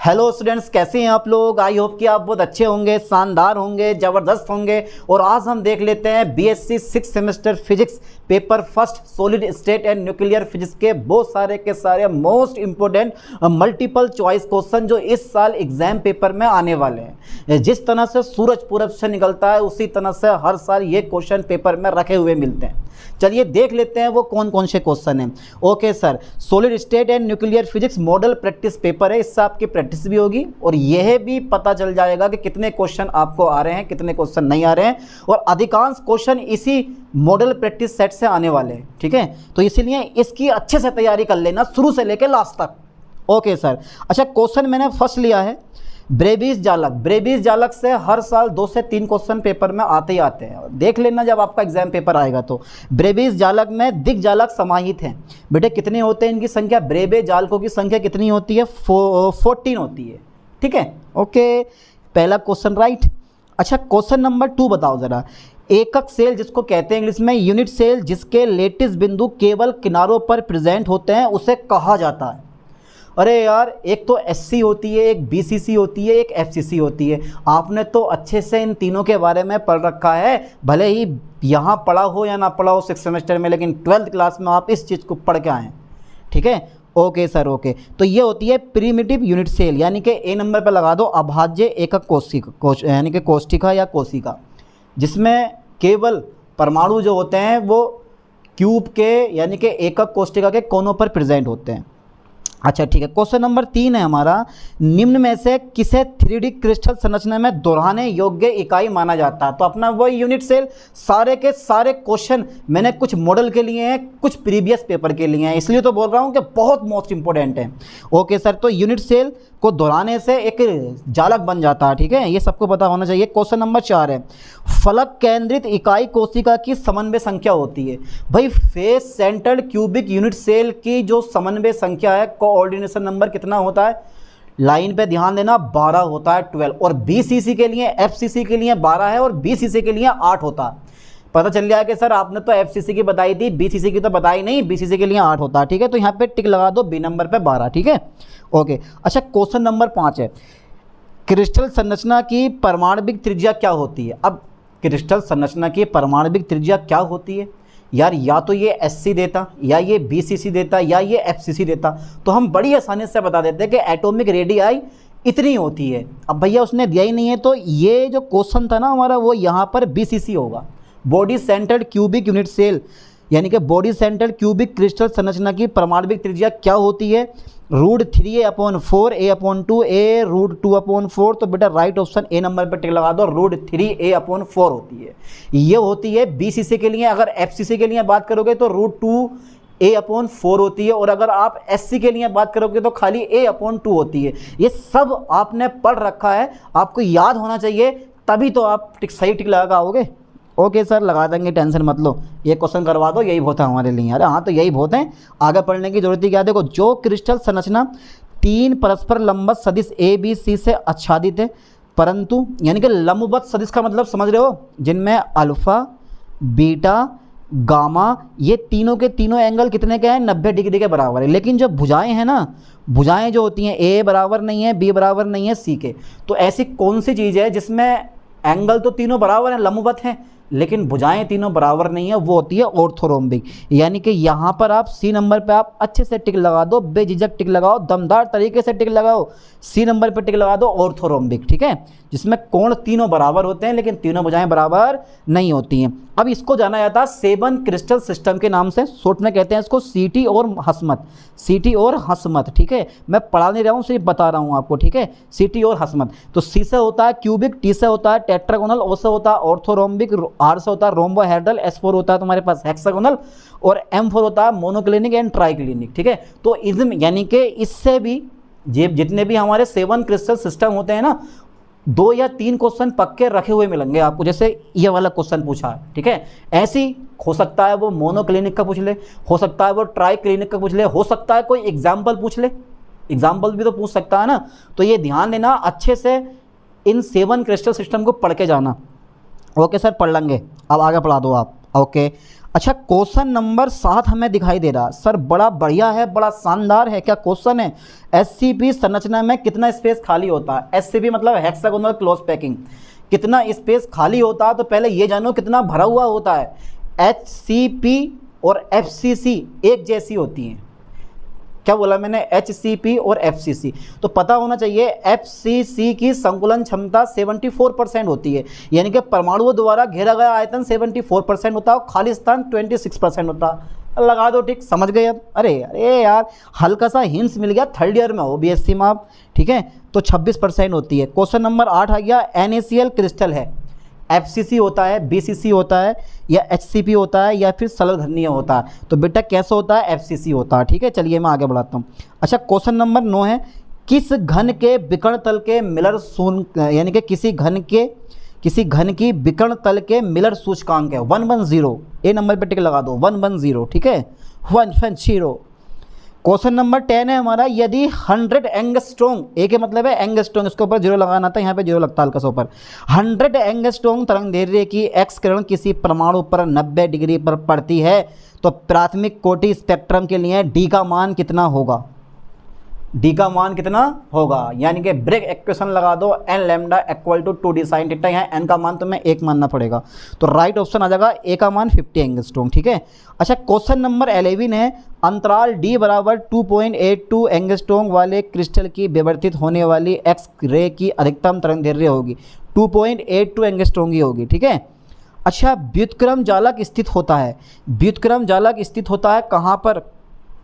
Hello students, कैसे हैं आप लोग। आई होप कि आप बहुत अच्छे होंगे, शानदार होंगे, ज़बरदस्त होंगे। और आज हम देख लेते हैं BSc 6 semester physics paper first solid state and nuclear physics के बहुत सारे के सारे most important multiple choice question जो इस साल एग्जाम पेपर में आने वाले हैं। जिस तरह से सूरज पूरब से निकलता है उसी तरह से हर साल ये क्वेश्चन पेपर में रखे हुए मिलते हैं। चलिए देख लेते हैं वो कौन कौन से क्वेश्चन हैं। Okay sir, solid state and nuclear physics model practice paper है, इससे आपकी प्रैक्टिस भी होगी और यह भी पता चल जाएगा कि कितने क्वेश्चन आपको आ रहे हैं, कितने क्वेश्चन नहीं आ रहे हैं। और अधिकांश क्वेश्चन इसी मॉडल प्रैक्टिस सेट से आने वाले हैं, ठीक है। तो इसीलिए इसकी अच्छे से तैयारी कर लेना शुरू से लेकर लास्ट तक। ओके सर, अच्छा क्वेश्चन मैंने फर्स्ट लिया है ब्रेबीज जालक। ब्रेबीज जालक से हर साल 2 से 3 क्वेश्चन पेपर में आते ही आते हैं, देख लेना जब आपका एग्जाम पेपर आएगा तो। ब्रेबीज जालक में दिग्जालक समाहित हैं। बेटे कितने होते हैं इनकी संख्या, ब्रेबे जालकों की संख्या कितनी होती है, 14 होती है, ठीक है। ओके, पहला क्वेश्चन राइट। अच्छा क्वेश्चन नंबर 2 बताओ ज़रा। एकक सेल जिसको कहते हैं इंग्लिश में यूनिट सेल, जिसके लेटिस बिंदु केवल किनारों पर प्रेजेंट होते हैं, उसे कहा जाता है। अरे यार, एक तो एससी होती है, एक बीसीसी होती है, एक एफसीसी होती है। आपने तो अच्छे से इन तीनों के बारे में पढ़ रखा है, भले ही यहाँ पढ़ा हो या ना पढ़ा हो 6 सेमेस्टर में, लेकिन 12th क्लास में आप इस चीज़ को पढ़ के आएँ, ठीक है। Okay sir, okay. तो ये होती है प्रिमिटिव यूनिट सेल, यानी कि ए नंबर पर लगा दो अभाज्य एकक कोशिका, यानी कि कोष्ठिका या कोशिका, जिसमें केवल परमाणु जो होते हैं वो क्यूब के यानी कि एकक कोष्ठिका के कोनों पर प्रेजेंट होते हैं। अच्छा ठीक है, क्वेश्चन नंबर 3 है हमारा। निम्न में से किसे 3D क्रिस्टल संरचना में दोहराने योग्य इकाई माना जाता है। तो अपना वही यूनिट सेल। सारे के सारे क्वेश्चन मैंने कुछ मॉडल के लिए हैं, कुछ प्रीवियस पेपर के लिए हैं, इसलिए तो बोल रहा हूँ कि बहुत मोस्ट इंपॉर्टेंट है। ओके सर, तो यूनिट सेल को दोहराने से एक जालक बन जाता है, ठीक है, ये सबको पता होना चाहिए। क्वेश्चन नंबर 4 है। फलक केंद्रित इकाई कोशिका की समन्वय संख्या होती है। भाई face centred cubic unit cell की जो समन्वय संख्या है, कोऑर्डिनेशन नंबर कितना होता है, लाइन पे ध्यान देना, 12 होता है, 12। और बीसीसी के लिए, एफसीसी के लिए 12 है और बीसीसी के लिए 8 होता है। पता चल गया कि सर आपने तो एफसीसी की बताई थी, बीसीसी की तो बताई नहीं, बीसीसी के लिए 8 होता है, ठीक है। तो यहाँ पे टिक लगा दो, बी नंबर पे 12, ठीक है। ओके, अच्छा क्वेश्चन नंबर 5 है। क्रिस्टल संरचना की परमाणविक त्रिज्या क्या होती है। अब क्रिस्टल संरचना की परमाणविक त्रिज्या क्या होती है यार, या तो ये एससी देता, या ये बीसीसी देता, या ये एफसीसी देता, तो हम बड़ी आसानी से बता देते कि एटॉमिक रेडियाई इतनी होती है। अब भैया उसने दिया ही नहीं है, तो ये जो क्वेश्चन था ना हमारा, वो यहाँ पर बीसीसी होगा, body centred cubic unit cell, यानी कि बॉडी सेंटर्ड क्यूबिक क्रिस्टल संरचना की परमाणविक त्रिज्या क्या होती है, √3a/4 a/2 a √2/4। तो बेटा राइट ऑप्शन ए नंबर पर टिक लगा दो, √3a/4 होती है। ये होती है बीसीसी के लिए। अगर एफसीसी के लिए बात करोगे तो √2a/4 होती है, और अगर आप एससी के लिए बात करोगे तो खाली a/2 होती है। ये सब आपने पढ़ रखा है, आपको याद होना चाहिए, तभी तो आप सही टिक लगा आओगे। ओके सर, लगा देंगे, टेंशन मत लो, ये क्वेश्चन करवा दो, यही बहुत है हमारे लिए। अरे हाँ, तो यही बहुत है, आगे पढ़ने की जरूरत ही क्या। देखो, जो क्रिस्टल संरचना 3 परस्पर लंबवत सदिश ए बी सी से आच्छादित है, परंतु यानी कि लंबवत सदिश का मतलब समझ रहे हो, जिनमें अल्फा, बीटा, गामा, ये तीनों के तीनों एंगल कितने के हैं, 90 डिग्री के बराबर है। लेकिन जो भुजाएं हैं ना, भुजाएं जो होती हैं, ए बराबर नहीं है, बी बराबर नहीं है, सी के। तो ऐसी कौन सी चीज़ है जिसमें एंगल तो तीनों बराबर हैं, लंबवत हैं, लेकिन भुजाएं तीनों बराबर नहीं है, वो होती है ऑर्थोरोम्बिक। यानी कि यहाँ पर आप सी नंबर पे आप अच्छे से टिक लगा दो, बेझिझक टिक लगाओ, दमदार तरीके से टिक लगाओ, सी नंबर पे टिक लगा दो, ऑर्थोरोम्बिक, ठीक है, जिसमें कोण तीनों बराबर होते हैं लेकिन तीनों भुजाएं बराबर नहीं होती हैं। अब इसको जाना जाता है 7 क्रिस्टल सिस्टम के नाम से, शॉर्ट में कहते हैं इसको सीटी और हसमत, सीटी और हसमत, ठीक है। मैं पढ़ा नहीं रहा हूँ, सिर्फ बता रहा हूँ आपको, ठीक है, सीटी और हसमत। तो सी से होता है क्यूबिक, टी से होता है टेट्रागोनल, ओ से होता है ऑर्थोरोम्बिक, आर से होता है रोम्बोहेड्रल, S4 होता है तुम्हारे पास हेक्सागोनल, और M4 होता है मोनोक्लिनिक एंड ट्राइक्लिनिक, ठीक है। तो इसमें यानी कि इससे भी जितने भी हमारे 7 क्रिस्टल सिस्टम होते हैं ना, 2 या 3 क्वेश्चन पक्के रखे हुए मिलेंगे आपको, जैसे ये वाला क्वेश्चन पूछा है, ठीक है। ऐसी हो सकता है वो मोनोक्लिनिक का पूछ ले, हो सकता है वो ट्राई क्लिनिक का पूछ ले, हो सकता है कोई एग्जाम्पल पूछ ले, एग्जाम्पल भी तो पूछ सकता है ना। तो ये ध्यान देना, अच्छे से इन 7 क्रिस्टल सिस्टम को पढ़ के जाना। ओके सर, पढ़ लेंगे। अब आगे पढ़ा दो आप। ओके। अच्छा, क्वेश्चन नंबर 7 हमें दिखाई दे रहा सर, बड़ा बढ़िया है, बड़ा शानदार है। क्या क्वेश्चन है? एससीपी संरचना में कितना स्पेस खाली होता है? एससीपी मतलब हेक्सागोनल क्लोज पैकिंग, कितना स्पेस खाली होता है? तो पहले ये जानो कितना भरा हुआ होता है। एचसीपी और एफसीसी एक जैसी होती हैं। क्या बोला मैंने? एचसीपी और एफसीसी। तो पता होना चाहिए एफसीसी की संकुलन क्षमता 74% होती है, यानी कि परमाणुओं द्वारा घेरा गया आयतन 74% होता है और खाली स्थान 26% होता है। लगा दो टिक, समझ गए अब? अरे अरे यार, हल्का सा हिंट्स मिल गया, थर्ड ईयर में हो बीएससी में आप, ठीक है। तो 26% होती है। क्वेश्चन नंबर 8 आ गया, NaCl क्रिस्टल है, एफसीसी होता है, बीसीसी होता है, या एचसीपी होता है, या फिर सलगधर्णीय होता है? तो बेटा कैसा होता है? एफसीसी होता है, ठीक है। चलिए मैं आगे बढ़ाता हूँ। अच्छा, क्वेश्चन नंबर 9 है, किस घन के विकर्ण तल के मिलर यानी कि किसी घन की विकर्ण तल के मिलर सूचकांक है 110। ए नंबर पे टिक लगा दो, 110, ठीक है, 110। क्वेश्चन नंबर 10 है हमारा, यदि 100 एंगस्ट्रॉन्ग, ए के मतलब है एंगस्ट्रॉन्ग, इसके ऊपर जीरो लगाना था, यहाँ पे जीरो लगता है हल्का सा ऊपर। 100 एंगस्ट्रॉन्ग तरंग दैर्ध्य की एक्स किरण किसी परमाणु पर 90 डिग्री पर पड़ती है, तो प्राथमिक कोटि स्पेक्ट्रम के लिए डी का मान कितना होगा? डी का मान कितना होगा? यानी कि ब्रेक इक्वेशन लगा दो, n lambda equal to 2d sine theta. यहाँ एन का मान तुम्हें 1 मानना पड़ेगा, तो राइट ऑप्शन आ जाएगा ए का मान 50 एंगस्ट्रॉम, ठीक है। अच्छा, क्वेश्चन नंबर 11 है, अंतराल डी बराबर 2.82 एंगस्ट्रॉम वाले क्रिस्टल की विवर्तित होने वाली एक्स रे की अधिकतम तरंग दैर्ध्य होगी 2.82 एंगस्ट्रॉम की होगी, ठीक है। अच्छा, व्युत्क्रम जालक स्थित होता है, व्युत्क्रम जालक स्थित होता है कहाँ पर?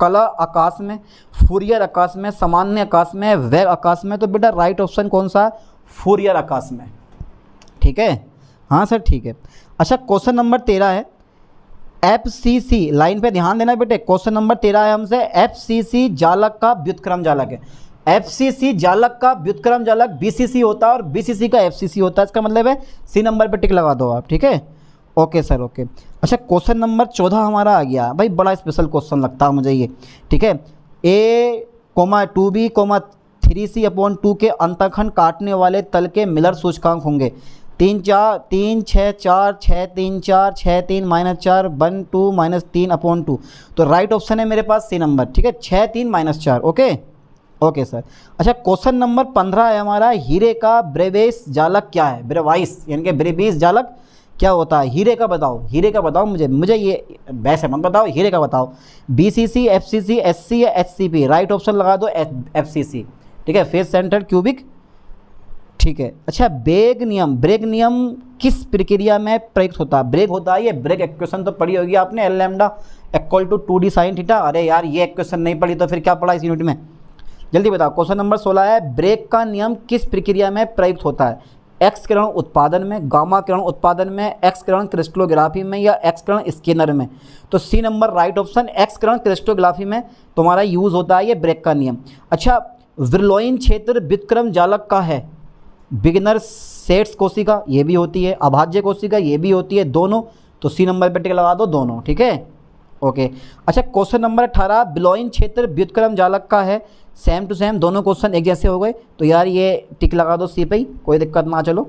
कला आकाश में, फूरियर आकाश में, सामान्य आकाश में, वेग आकाश में? तो बेटा राइट ऑप्शन कौन सा है? फूरियर आकाश में, ठीक है। हाँ सर, ठीक है। अच्छा, क्वेश्चन नंबर 13 है, एफसीसी, लाइन पे ध्यान देना बेटे। क्वेश्चन नंबर 13 है हमसे, एफसीसी जालक का व्युत्क्रम जालक है। एफसीसी जालक का व्युत्क्रम जालक बीसीसी होता है और बीसीसी का एफसीसी होता है। इसका मतलब है सी नंबर पे टिक लगा दो आप, ठीक है। Okay sir, okay. अच्छा, क्वेश्चन नंबर 14 हमारा आ गया भाई, बड़ा स्पेशल क्वेश्चन लगता है मुझे ये, ठीक है। A, 2B, 3C/2 के अंतःखंड काटने वाले तल के मिलर सूचकांक होंगे 3, 4, 3, 6, 4, 6, 3, 4, 6, 3, -4, 1, 2, -3/2। तो राइट ऑप्शन है मेरे पास सी नंबर, ठीक है, 6, 3, -4। Okay okay sir. अच्छा, क्वेश्चन नंबर 15 है हमारा, हीरे का ब्रेविस जालक क्या है? ब्रेवाइस यानी कि ब्रेविस जालक क्या होता है? हीरे का बताओ, हीरे का बताओ मुझे ये वैसे मत बताओ, हीरे का बताओ। बीसीसी, एफसीसी, एससी या एचसीपी? राइट ऑप्शन लगा दो एफसीसी, ठीक है, फेस सेंटर क्यूबिक, ठीक है। अच्छा, ब्रेग नियम किस प्रक्रिया में प्रयुक्त होता है? ब्रेक होता है, ये ब्रेक इक्वेशन तो पढ़ी होगी आपने, l lambda equal to 2d sine theta. अरे यार, ये इक्वेशन नहीं पढ़ी तो फिर क्या पढ़ा इस यूनिट में? जल्दी बताओ। क्वेश्चन नंबर 16 है, ब्रेक का नियम किस प्रक्रिया में प्रयुक्त होता है? एक्स किरण उत्पादन में, गामा किरण उत्पादन में, एक्स किरण क्रिस्टलोग्राफी में, या एक्स किरण स्कैनर में? तो C number right option, X किरण क्रिस्टलोग्राफी में तुम्हारा यूज़ होता है ये ब्रेक का नियम। अच्छा, विर्लोइन क्षेत्र व्युत्क्रम जालक का है, बिगिनर सेट्स कोशिका ये भी होती है, अभाज्य कोशिका ये भी होती है, दोनों? तो सी नंबर पे टिक लगा दो, दोनों, ठीक है। ओके। अच्छा, क्वेश्चन नंबर 18, बिलोइन क्षेत्र व्युत्क्रम जालक का है, सेम टू सेम, दोनों क्वेश्चन एक जैसे हो गए, तो यार ये टिक लगा दो सी पे ही, कोई दिक्कत ना। चलो,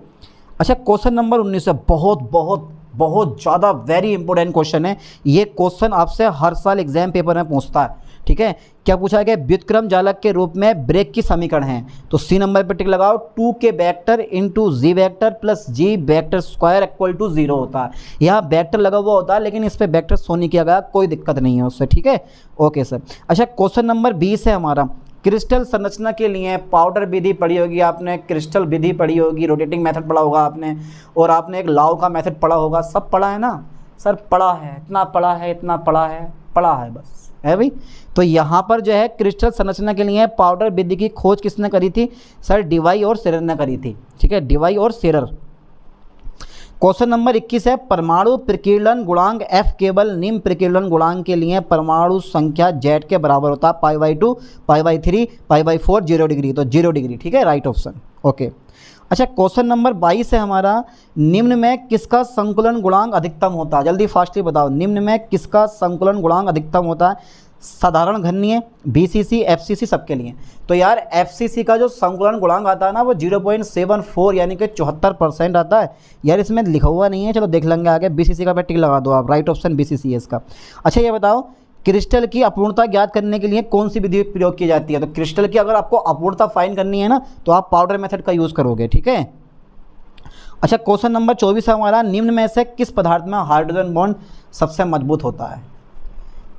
अच्छा, क्वेश्चन नंबर 19 है, बहुत बहुत बहुत ज़्यादा वेरी इंपॉर्टेंट क्वेश्चन है ये। क्वेश्चन आपसे हर साल एग्जाम पेपर में पूछता है, ठीक है। क्या पूछा गया? व्युत्क्रम जालक के रूप में ब्रेक की समीकरण है, तो सी नंबर पर टिक लगाओ, 2k vector into g vector plus g vector square equal to 0 होता है। यहाँ वेक्टर लगा हुआ होता है, लेकिन इस पर वेक्टर शो नहीं किया गया, कोई दिक्कत नहीं है उससे, ठीक है। Okay sir. अच्छा, क्वेश्चन नंबर 20 है हमारा, क्रिस्टल संरचना के लिए पाउडर विधि पढ़ी होगी आपने, क्रिस्टल विधि पढ़ी होगी, रोटेटिंग मेथड पढ़ा होगा आपने, और आपने एक लाव का मेथड पढ़ा होगा, सब पढ़ा है ना सर? पढ़ा है, इतना पढ़ा है, इतना पढ़ा है, पढ़ा है बस, है भाई। तो यहाँ पर जो है क्रिस्टल संरचना के लिए पाउडर विधि की खोज किसने करी थी? सर डिवाई और शेरर ने करी थी, ठीक है, डिवाई और शेरर। क्वेश्चन नंबर 21 है, परमाणु प्रकीर्णन गुणांक F केवल निम्न प्रकीर्णन गुणांक के लिए परमाणु संख्या Z के बराबर होता है, π/2, π/3, π/4, 0 डिग्री, तो 0 डिग्री, ठीक है, राइट ऑप्शन। ओके। अच्छा, क्वेश्चन नंबर 22 है हमारा, निम्न में किसका संकुलन गुणांक अधिकतम होता है? जल्दी फास्टली बताओ, निम्न में किसका संकुलन गुणांक अधिकतम होता है? साधारण घनीय, बीसीसी, एफसीसी सबके लिए। तो यार एफसीसी का जो संकुलन गुणांक आता है ना वो 0.74 यानी कि 74% आता है। यार इसमें लिखा हुआ नहीं है, चलो देख लेंगे आगे। बीसीसी का पे टिक लगा दो आप, राइट ऑप्शन बीसीसी है इसका। अच्छा ये बताओ क्रिस्टल की अपूर्णता ज्ञात करने के लिए कौन सी विधि प्रयोग की जाती है? तो क्रिस्टल की अगर आपको अपूर्णता फाइंड करनी है ना तो आप पाउडर मेथड का यूज़ करोगे, ठीक है। अच्छा क्वेश्चन नंबर 24 है हमारा, निम्न में से किस पदार्थ में हाइड्रोजन बॉन्ड सबसे मजबूत होता है?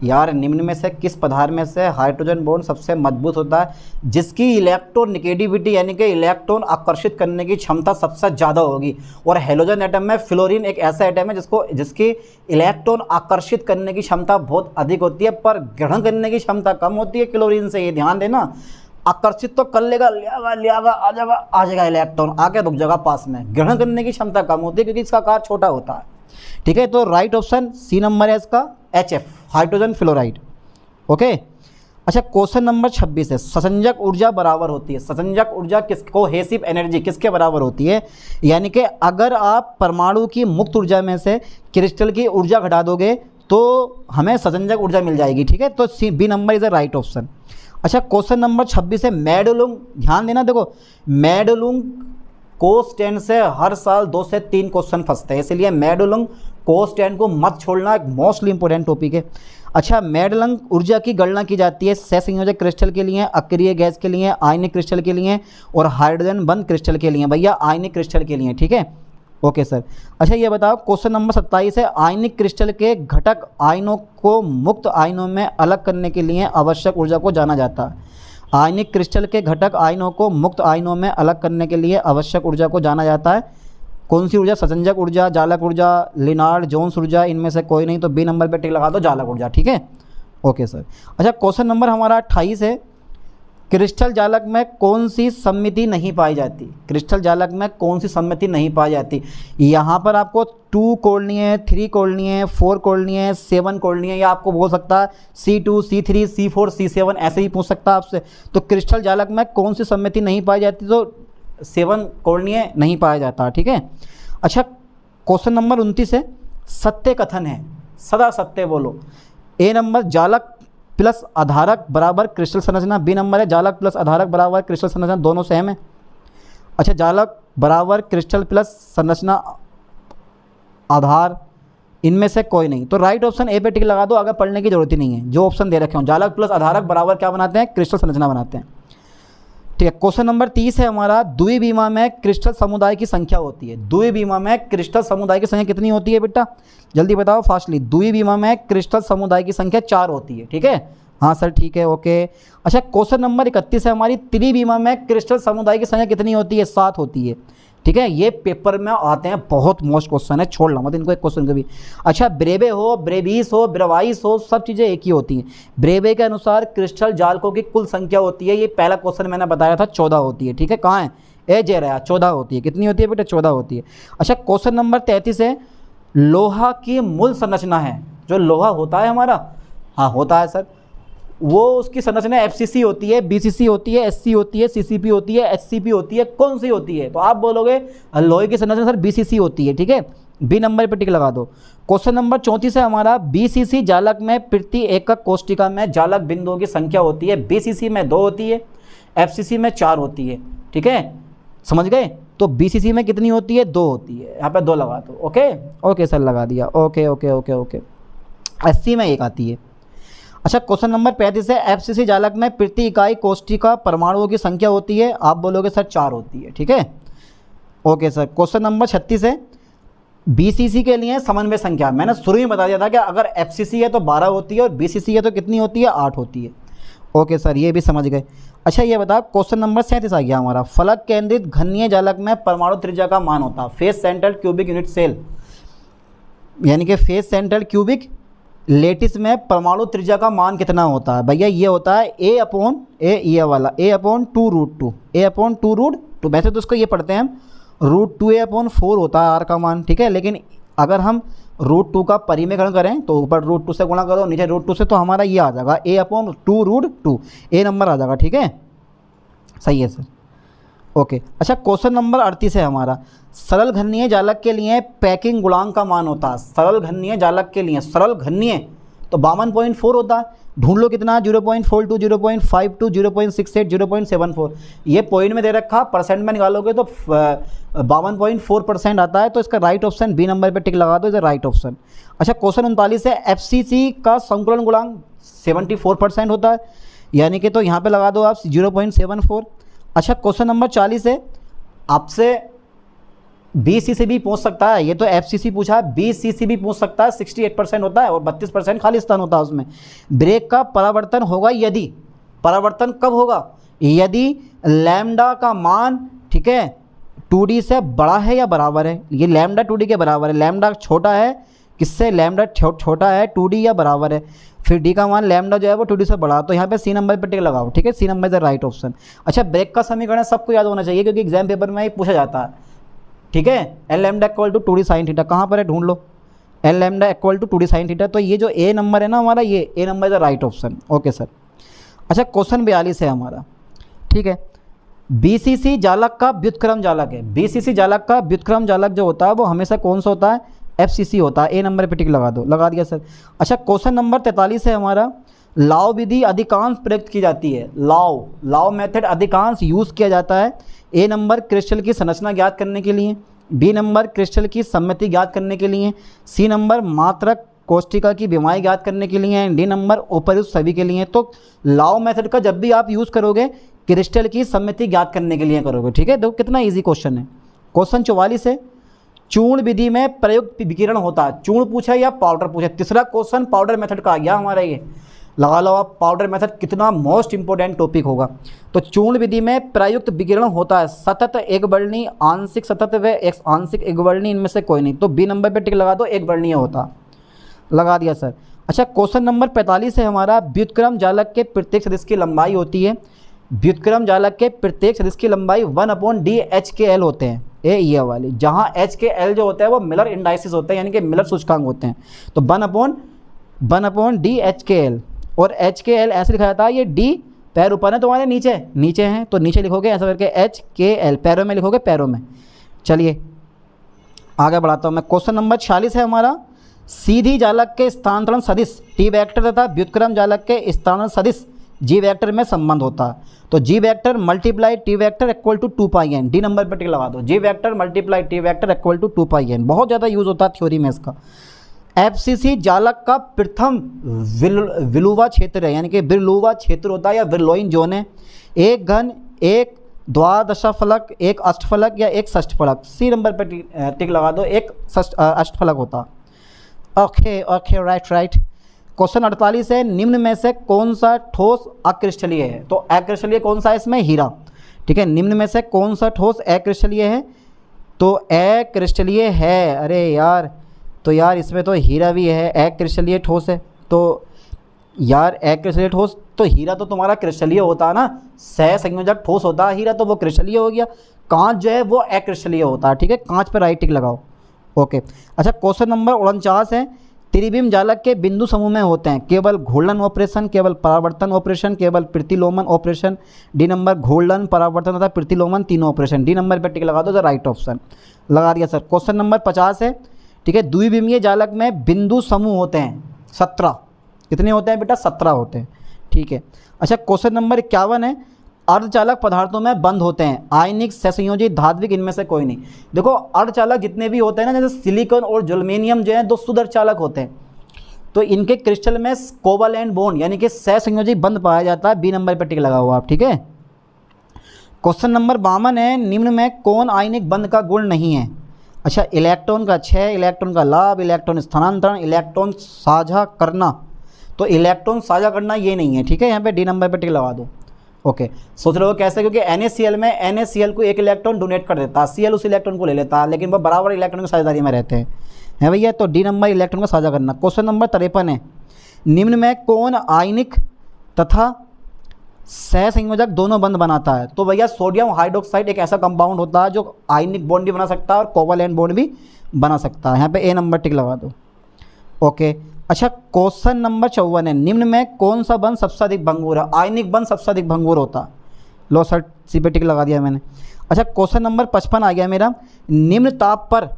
यार निम्न में से किस पदार्थ में से हाइड्रोजन बॉन्ड सबसे मजबूत होता है जिसकी इलेक्ट्रोनिगेटिविटी यानी कि इलेक्ट्रॉन आकर्षित करने की क्षमता सबसे ज़्यादा होगी? और हेलोजन एटम में फ्लोरीन एक ऐसा एटम है जिसकी इलेक्ट्रॉन आकर्षित करने की क्षमता बहुत अधिक होती है पर ग्रहण करने की क्षमता कम होती है क्लोरीन से। ये ध्यान देना, आकर्षित तो कर लेगा, लियागा आ जाएगा इलेक्ट्रॉन, आके रुक जाएगा पास में। ग्रहण करने की क्षमता कम होती है क्योंकि इसका आकार छोटा होता है, ठीक है। तो राइट ऑप्शन सी नंबर है इसका, HF हाइड्रोजन फ्लोराइड, ओके। अच्छा क्वेश्चन नंबर 26 है, ससंजक ऊर्जा बराबर होती है। ससंजक ऊर्जा कोहेसिव एनर्जी किसके बराबर होती है? यानी कि अगर आप परमाणु की मुक्त ऊर्जा में से क्रिस्टल की ऊर्जा घटा दोगे तो हमें ससंजक ऊर्जा मिल जाएगी, ठीक है। तो B number is the right option. अच्छा क्वेश्चन नंबर 26 है, मेडुलुंग, ध्यान देना, देखो मेडुलुंग कोस्टैंड से हर साल 2 से 3 क्वेश्चन फंसते हैं, इसलिए मेडुलुंग कोस्टैंड को मत छोड़ना, एक मोस्टली इंपॉर्टेंट टॉपिक है। अच्छा मेडुलुंग ऊर्जा की गणना की जाती है सहसंयोजक क्रिस्टल के लिए, अक्रिय गैस के लिए, आयनिक क्रिस्टल के लिए और हाइड्रोजन बंद क्रिस्टल के लिए। भैया आयनिक क्रिस्टल के लिए, ठीक है, ओके सर। अच्छा ये बताओ क्वेश्चन नंबर 27 है, आयनिक क्रिस्टल के घटक आयनों को मुक्त आयनों में अलग करने के लिए आवश्यक ऊर्जा को जाना जाता है। आयनिक क्रिस्टल के घटक आयनों को मुक्त आयनों में अलग करने के लिए आवश्यक ऊर्जा को जाना जाता है। कौन सी ऊर्जा? ससंजक ऊर्जा, जालक ऊर्जा, लिनार्ड जोन्स ऊर्जा, इनमें से कोई नहीं। तो बी नंबर पे टिक लगा दो, जालक ऊर्जा, ठीक है, ओके सर। अच्छा क्वेश्चन नंबर हमारा 28 है, क्रिस्टल जालक में कौन सी सम्मिति नहीं पाई जाती? क्रिस्टल जालक में कौन सी सम्मिति नहीं पाई जाती? यहाँ पर आपको 2 खोलनी है, 3 खोलनी है, 4 खोलनी है, 7 खोलनी है, या आपको बोल सकता है C2, C3, C4, C7 ऐसे ही पूछ सकता है आपसे। तो क्रिस्टल जालक में कौन सी सम्मिति नहीं पाई जाती? तो 7 खोलनी है, नहीं पाया जाता, ठीक है। अच्छा क्वेश्चन नंबर 29 है, सत्य कथन है, सदा सत्य बोलो। ए नंबर जालक प्लस आधारक बराबर क्रिस्टल संरचना, बी नंबर है जालक प्लस आधारक बराबर क्रिस्टल संरचना, दोनों सेम है। अच्छा जालक बराबर क्रिस्टल प्लस संरचना आधार, इनमें से कोई नहीं। तो राइट ऑप्शन ए पे टिक लगा दो, आगे पढ़ने की जरूरत ही नहीं है, जो ऑप्शन दे रखे हो। जालक प्लस आधारक बराबर क्या बनाते हैं? क्रिस्टल संरचना बनाते हैं, ठीक है। क्वेश्चन नंबर 30 है हमारा, द्विविमा में क्रिस्टल समुदाय की संख्या होती है। द्विविमा में क्रिस्टल समुदाय की संख्या कितनी होती है बेटा? जल्दी बताओ फास्टली। द्विविमा में क्रिस्टल समुदाय की संख्या 4 होती है, ठीक है। हाँ सर ठीक है, ओके। अच्छा क्वेश्चन नंबर 31 है हमारी, त्रिविमा में क्रिस्टल समुदाय की संख्या कितनी होती है? 7 होती है, ठीक है। ये पेपर में आते हैं, बहुत मोस्ट क्वेश्चन है, छोड़ लो मत इनको एक क्वेश्चन कभी। अच्छा ब्रेवे हो, ब्रेवीस हो, ब्रेवाइस हो, सब चीज़ें एक ही होती हैं। ब्रेवे के अनुसार क्रिस्टल जालकों की कुल संख्या होती है, ये पहला क्वेश्चन मैंने बताया था, 14 होती है, ठीक है। कहाँ है? ए जे रहा, 14 होती है। कितनी होती है बेटा? 14 होती है। अच्छा क्वेश्चन नंबर 33 है, लोहा की मूल संरचना है, जो लोहा होता है हमारा, हाँ होता है सर, वो उसकी संरचना FCC होती है, BCC होती है, SC होती है, CCP होती है, HCP होती है, कौन सी होती है? तो आप बोलोगे लोहे की संरचना सर BCC होती है, ठीक है। बी नंबर पर टिक लगा दो। क्वेश्चन नंबर 34 है हमारा, BCC जालक में प्रति एकक कोष्टिका में जालक बिंदुओं की संख्या होती है। BCC में 2 होती है, FCC में 4 होती है, ठीक है, समझ गए। तो BCC में कितनी होती है? 2 होती है, यहाँ पे 2 लगा दो, ओके ओके सर लगा दिया, okay okay okay okay. SC में 1 आती है। अच्छा क्वेश्चन नंबर 35 है, FCC जालक में प्रति इकाई कोष्टिका परमाणुओं की संख्या होती है। आप बोलोगे सर 4 होती है, ठीक है, ओके सर। क्वेश्चन नंबर 36 है, BCC के लिए समन्वय संख्या, मैंने शुरू में बता दिया था कि अगर FCC है तो 12 होती है और BCC है तो कितनी होती है? 8 होती है, ओके सर, ये भी समझ गए। अच्छा ये बताओ क्वेश्चन नंबर 37 आ गया हमारा, फलक केंद्रित घनीय जालक में परमाणु त्रिज्या का मान होता है face central cubic unit cell, यानी कि फेस सेंट्रल क्यूबिक लेटिस में परमाणु त्रिज्या का मान कितना होता है? भैया ये होता है A अपॉन A, ये वाला A अपॉन 2√2, A अपॉन 2√2। वैसे तो उसको ये पढ़ते हैं हम √2A अपॉन 4 होता है R का मान, ठीक है। लेकिन अगर हम √2 का परिमेयकरण करें तो ऊपर √2 से गुणा करो, नीचे √2 से, तो हमारा ये आ जाएगा A अपॉन 2√2, A नंबर आ जाएगा, ठीक है, सही है सर, ओके। अच्छा क्वेश्चन नंबर 38 है हमारा, सरल घनीय जालक के लिए पैकिंग गुणांक का मान होता है। सरल घनीय जालक के लिए, सरल घनीय तो 52.4 होता है। ढूंढ लो कितना, 0.42, 0.52, 0.68, 0.74। ये पॉइंट में दे रखा, परसेंट में निकालोगे तो 52.4% आता है। तो इसका राइट ऑप्शन बी नंबर पे टिक लगा दो, इज राइट ऑप्शन। अच्छा, क्वेश्चन 39 है, एफसीसी का संकुलन गुणांक 74% होता है, यानी कि तो यहाँ पे लगा दो आप 0.74। अच्छा, क्वेश्चन नंबर 40 है, आपसे बीसीसी भी पूछ सकता है, ये तो एफसीसी पूछा है, बीसीसी भी पूछ सकता है। 68% होता है और 32% खाली स्थान होता है उसमें। ब्रेक का परावर्तन होगा यदि, परावर्तन कब होगा, यदि लैम्डा का मान, ठीक है, 2D से बड़ा है या बराबर है। ये लैम्डा 2D के बराबर है, लैम्डा छोटा है किससे, लैम्डा छोटा है 2D या बराबर है, फिर डी का मान लैम्डा जो है वो 2D से बड़ा। तो यहाँ पे सी नंबर पे टिक लगाओ, ठीक है, C number is the right option. अच्छा, ब्रेक का समीकरण सबको याद होना चाहिए क्योंकि एग्जाम पेपर में ही पूछा जाता है, ठीक है। L lambda equal to 2D sine theta, कहाँ पर है ढूंढ लो, L lambda equal to 2D sine theta. तो ये जो ए नंबर है ना हमारा, ये A number is the right option. Okay sir. अच्छा, क्वेश्चन 42 है हमारा, ठीक है, बीसीसी जालक का व्युत्क्रम जालक है। बीसीसी जालक का व्युत्क्रम जालक जो होता है वो हमेशा कौन सा होता है, एफसीसी होता है। ए नंबर पे टिक लगा दो, लगा दिया सर। अच्छा, क्वेश्चन नंबर 43 है हमारा, लाव विधि अधिकांश प्रयुक्त की जाती है। लाव मेथड अधिकांश यूज़ किया जाता है। ए नंबर क्रिस्टल की संरचना ज्ञात करने के लिए, बी नंबर क्रिस्टल की सम्मिति ज्ञात करने के लिए, सी नंबर मात्रक कोष्ठिका की बीमारी ज्ञात करने के लिए, डी नंबर उपर्युक्त सभी के लिए। तो लाव मेथड का जब भी आप यूज़ करोगे क्रिस्टल की सम्मिति ज्ञात करने के लिए करोगे, ठीक है। देखो कितना इजी क्वेश्चन है। क्वेश्चन 44 है, चूर्ण विधि में प्रयुक्त विकिरण होता है। चूर्ण पूछा या पाउडर पूछा। तीसरा क्वेश्चन पाउडर मेथड का आ गया हमारा, ये लगा लो आप, पाउडर मेथड कितना मोस्ट इंपोर्टेंट टॉपिक होगा। तो चूर्ण विधि में प्रयुक्त विकिरण होता है सतत एक वर्णीय, आंशिक सतत व आंशिक एक वर्णीय, इनमें से कोई नहीं। तो बी नंबर पे टिक लगा दो, एक वर्णीय होता, लगा दिया सर। अच्छा, क्वेश्चन नंबर 45 है हमारा, व्युत्क्रम जालक के प्रत्येक सदिश की लंबाई होती है। व्युत्क्रम जालक के प्रत्येक सदिश की लंबाई 1/d(h(k)l होते हैं। ये वाली, जहाँ h(k)l जो होता है वो मिलर इंडाइसिस होते हैं, यानी कि मिलर सूचकांक होते हैं। तो 1/d(h(k)l और h(k)l ऐसे लिखा जाता है, ये d पैर ऊपर है तुम्हारे, नीचे हैं, तो नीचे लिखोगे ऐसा करके h(k)l, पैरों में लिखोगे, पैरों में। चलिए आगे बढ़ाता हूँ मैं। क्वेश्चन नंबर 46 है हमारा, सीधी जालक के स्थानांतरण सदिश टी वेक्टर तथा व्युत्क्रम जालक के स्थानांतरण सदिश जी वेक्टर में संबंध होता है। तो G vector multiply T vector equal to 2πn, D number पर टिक लगा दो। G vector multiply T vector equal to 2πn, बहुत ज़्यादा यूज़ होता है थ्योरी में इसका। एफसीसी जालक का प्रथम विलुवा क्षेत्र है, यानी कि विरलुवा क्षेत्र होता है या विरलोइन जोन है। एक घन, एक द्वादशफलक, एक अष्टफलक या एक षष्ठफलक। सी नंबर पर टिक लगा दो, एक अष्टफलक होता। Okay right. क्वेश्चन 48 है, निम्न में से कौन सा ठोस अक्रिस्टलीय है। तो अक्रिस्टलीय कौन सा है इसमें, हीरा, ठीक है। निम्न में से कौन सा ठोस अक्रिस्टलीय है, तो अक्रिस्टलीय है। अरे यार, तो यार इसमें तो हीरा भी है, अक्रिस्टलीय ठोस है। तो यार अक्रिस्टलीय ठोस, तो हीरा तो तुम्हारा क्रिस्टलीय होता है ना, सह संयोजक ठोस होता है हीरा, तो वो क्रिस्टलीय हो गया। कांच जो है वो अक्रिस्टलीय होता है, ठीक है। कांच पर राइट टिक लगाओ, ओके। अच्छा, क्वेश्चन नंबर 49 है, त्रिविम जालक के बिंदु समूह में होते हैं केवल घूर्णन ऑपरेशन, केवल परावर्तन ऑपरेशन, केवल प्रतिलोमन ऑपरेशन। डी नंबर घूर्णन, परावर्तन तथा प्रतिलोमन तीनों ऑपरेशन। डी नंबर पर टिक लगा दो, द राइट ऑप्शन, लगा दिया सर। क्वेश्चन नंबर 50 है, ठीक है, द्विविमीय जालक में बिंदु समूह होते हैं 17। कितने होते हैं बेटा, 17 होते हैं, ठीक है। अच्छा, क्वेश्चन नंबर 51 है, अर्धचालक पदार्थों में बंद होते हैं आयनिक, सहसंयोजित, धात्विक, इनमें से कोई नहीं। देखो अर्धचालक जितने भी होते हैं ना, जैसे सिलिकॉन और जर्मेनियम जो है, दो शुद्ध अर्धचालक होते हैं। तो इनके क्रिस्टल में कोवलेंट बॉन्ड यानी कि सहसंयोजित बंध पाया जाता है। बी नंबर पर टिक लगा हुआ आप, ठीक है। क्वेश्चन नंबर 52 है, निम्न में कौन आयनिक बंध का गुण नहीं है। अच्छा, इलेक्ट्रॉन का क्षय, इलेक्ट्रॉन का लाभ, इलेक्ट्रॉन स्थानांतरण, इलेक्ट्रॉन साझा करना। तो इलेक्ट्रॉन साझा करना ये नहीं है, ठीक है। यहाँ पे डी नंबर पे टिक लगा दो, ओके। सोच रहे हो कैसे, क्योंकि NaCl में NaCl को एक इलेक्ट्रॉन डोनेट कर देता है, Cl उस इलेक्ट्रॉन को ले लेता है, लेकिन वह बराबर इलेक्ट्रॉन की साझेदारी में रहते हैं भैया। तो डी नंबर इलेक्ट्रॉन का साझा करना। क्वेश्चन नंबर 53 है, निम्न में कौन आयनिक तथा सहसंयोजक दोनों बंध बनाता है। तो भैया सोडियम हाइड्रोक्साइड एक ऐसा कंपाउंड होता है जो आयनिक बॉन्ड भी बना सकता है और कोवलेंट बॉन्ड भी बना सकता है। यहाँ पे ए नंबर टिक लगा दो, ओके। अच्छा, क्वेश्चन नंबर 54 है, निम्न में कौन सा बंध सबसे अधिक भंगुर है। आयनिक बंध सबसे अधिक भंगुर होता है। लो सर, सी पे टिक लगा दिया मैंने। अच्छा, क्वेश्चन नंबर 55 आ गया मेरा, निम्न ताप पर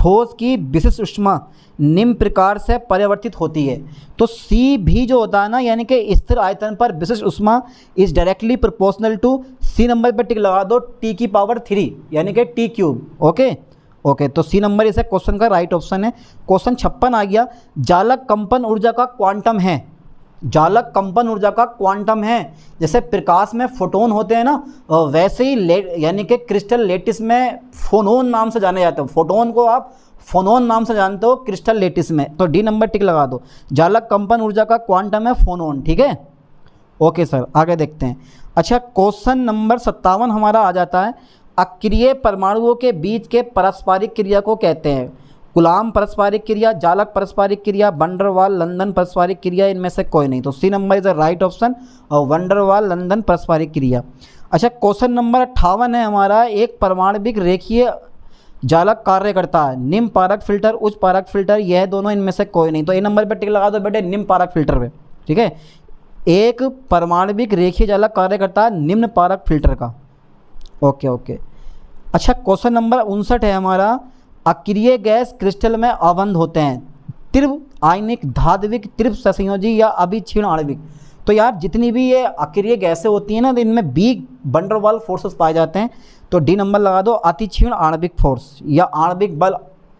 ठोस की विशिष्ट ऊष्मा निम्न प्रकार से परिवर्तित होती है। तो सी भी जो होता है ना, यानी कि स्थिर आयतन पर विशिष्ट ऊष्मा is directly proportional to, C number पर टिक लगा दो, टी की पावर 3 यानी कि टी क्यूब। ओके ओके, तो सी नंबर इसे क्वेश्चन का राइट ऑप्शन है। क्वेश्चन 56 आ गया, जालक कंपन ऊर्जा का क्वांटम है। जालक कंपन ऊर्जा का क्वांटम है, जैसे प्रकाश में फोटोन होते हैं ना, वैसे ही यानी कि क्रिस्टल लेटिस में फोनोन नाम से जाने जाते हैं। फोटोन को आप फोनोन नाम से जानते हो क्रिस्टल लेटिस में, तो डी नंबर टिक लगा दो। जालक कंपन ऊर्जा का क्वांटम है फोनोन, ठीक है। ओके सर, आगे देखते हैं। अच्छा, क्वेश्चन नंबर 57 हमारा आ जाता है, अक्रिय परमाणुओं के बीच के पारस्परिक क्रिया को कहते हैं कूलाम पारस्परिक क्रिया, जालक पारस्परिक क्रिया, वंडर वाल लंदन पारस्परिक क्रिया, इनमें से कोई नहीं। तो C number is the right option, और वंडर वाल लंदन पारस्परिक क्रिया। अच्छा, क्वेश्चन नंबर 58 है हमारा, एक परमाणविक रेखीय जालक कार्य करता है, निम्न पारक फिल्टर, उच्च पारक फिल्टर, यह दोनों इनमें से कोई नहीं। तो ए नंबर पर टिक लगा दो बेटे, निम्न पारक फिल्टर पे, ठीक है। एक परमाणविक रेखीय जालक कार्य करता है निम्न पारक फिल्टर का। Okay okay. अच्छा, क्वेश्चन नंबर 59 है हमारा, अक्रिय गैस क्रिस्टल में अबंध होते हैं, तीव्र आयनिक, धात्विक, तीव्र सहसंयोजी या अभिक्षीण आणविक। तो यार जितनी भी ये अक्रिय गैसें होती हैं ना, तो इनमें वीक वंडर वाल फोर्सेस पाए जाते हैं। तो डी नंबर लगा दो, अतिक्षीण आणविक फोर्स या आणविक बल,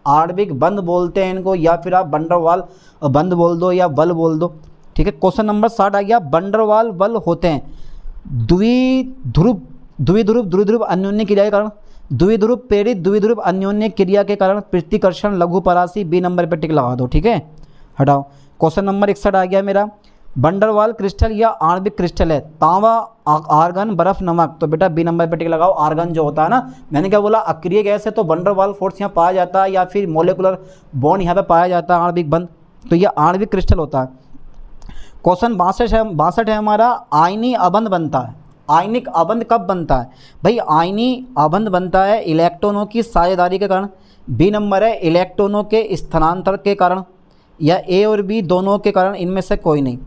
आणविक बंध बोलते हैं इनको, या फिर आप वंडर वाल बंध बोल दो या बल बोल दो, ठीक है। क्वेश्चन नंबर 60 आ गया, वंडर वाल बल होते हैं द्विध्रुव अन्योन्य क्रिया के कारण, द्विध्रुव प्रेरित द्विध्रुव अन्योन्य क्रिया के कारण प्रतिकर्षण लघु परासी, बी नंबर पर टिक लगा दो, ठीक है। हटाओ। क्वेश्चन नंबर 61 आ गया मेरा, वंडरवाल क्रिस्टल या आणविक क्रिस्टल है, तांबा, आर्गन, बर्फ, नमक। तो बेटा बी नंबर पर टिक लगाओ। आर्गन जो होता है ना, मैंने क्या बोला, अक्रिय गैस है तो वंडरवाल फोर्स यहाँ पाया जाता है, या फिर मोलिकुलर बॉन्ड यहाँ पे पाया जाता है, आणविक बंध, तो ये आणविक क्रिस्टल होता है। क्वेश्चन 62 है हमारा, आयनी अबंध बनता है। आयनिक अबंध कब बनता है भाई? आयनी अबंध बनता है इलेक्ट्रॉनों की साझेदारी के कारण, बी नंबर है इलेक्ट्रॉनों के स्थानांतर के कारण, या ए और बी दोनों के कारण, इनमें से कोई नहीं।